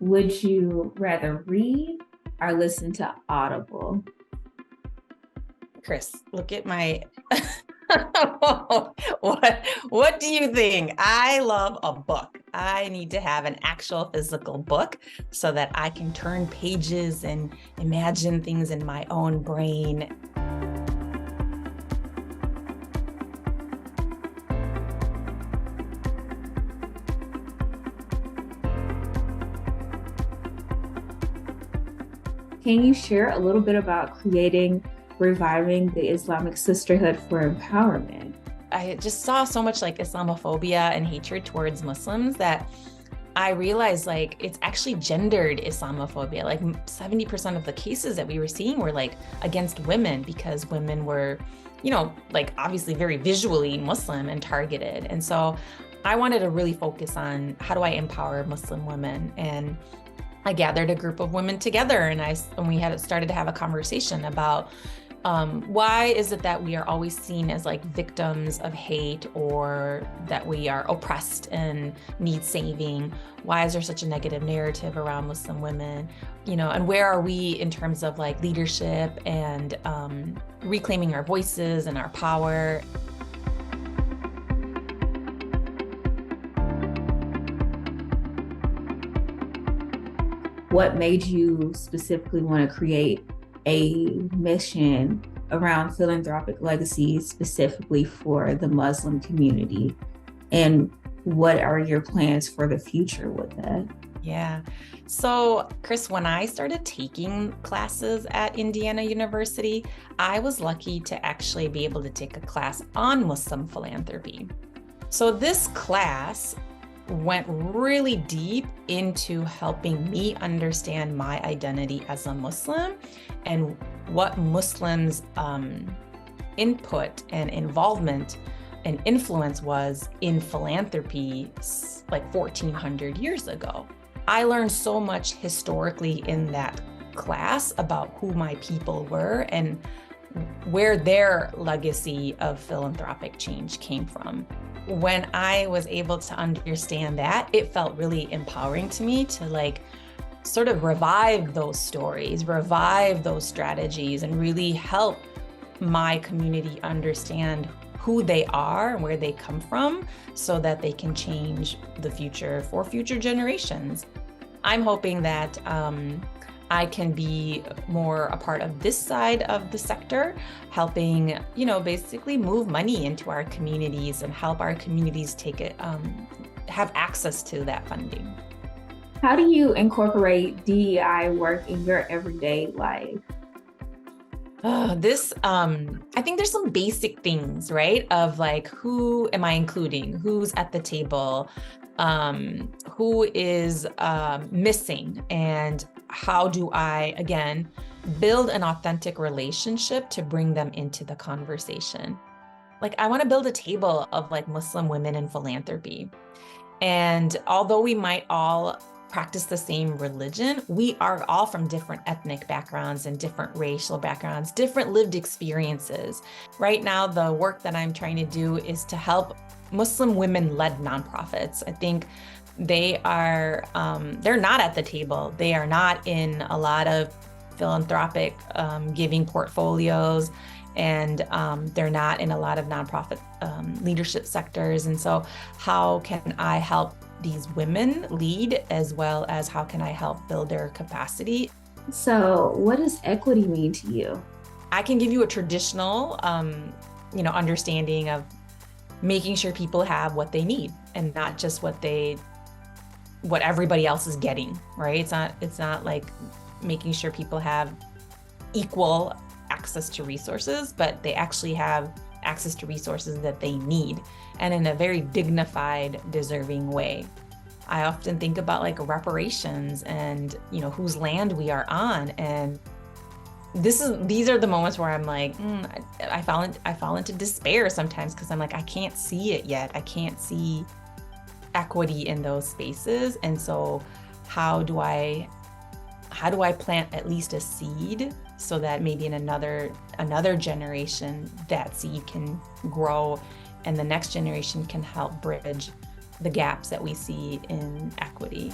Would you rather read or listen to Audible? Chris, look at my what do you think? I love a book. I need to have an actual physical book so that I can turn pages and imagine things in my own brain. Can you share a little bit about creating Reviving the Islamic Sisterhood for empowerment? I just saw so much like Islamophobia and hatred towards Muslims that I realized like it's actually gendered Islamophobia. Like 70% of the cases that we were seeing were like against women because women were, like obviously very visually Muslim and targeted. And so I wanted to really focus on how do I empower Muslim women? And I gathered a group of women together and we had started to have a conversation about why is it that we are always seen as like victims of hate or that we are oppressed and need saving? Why is there such a negative narrative around Muslim women? And where are we in terms of like leadership and reclaiming our voices and our power? What made you specifically want to create a mission around philanthropic legacies specifically for the Muslim community? And what are your plans for the future with that? Yeah. So, Chris, when I started taking classes at Indiana University, I was lucky to actually be able to take a class on Muslim philanthropy. So this class went really deep into helping me understand my identity as a Muslim and what Muslims' input and involvement and influence was in philanthropy like 1400 years ago. I learned so much historically in that class about who my people were and where their legacy of philanthropic change came from. When I was able to understand that, it felt really empowering to me to like sort of revive those stories, revive those strategies, and really help my community understand who they are and where they come from so that they can change the future for future generations. I'm hoping that I can be more a part of this side of the sector, helping, basically move money into our communities and help our communities take it, have access to that funding. How do you incorporate DEI work in your everyday life? I think there's some basic things, right? Of like, who am I including? Who's at the table? Who is missing? And how do I, again, build an authentic relationship to bring them into the conversation? Like, I want to build a table of like Muslim women in philanthropy. And although we might all practice the same religion, we are all from different ethnic backgrounds and different racial backgrounds, different lived experiences. Right now, the work that I'm trying to do is to help Muslim women-led nonprofits. I think they are, they're not at the table. They are not in a lot of philanthropic giving portfolios, and they're not in a lot of nonprofit leadership sectors. And so how can I help these women lead, as well as how can I help build their capacity? So what does equity mean to you? I can give you a traditional, understanding of making sure people have what they need and not just what everybody else is getting, right? It's not like making sure people have equal access to resources, but they actually have access to resources that they need, and in a very dignified, deserving way. I often think about like reparations and, whose land we are on. And these are the moments where I'm like, I fall into despair sometimes because I'm like, I can't see it yet. I can't see equity in those spaces. And so how do I plant at least a seed so that maybe in another generation that seed can grow and the next generation can help bridge the gaps that we see in equity?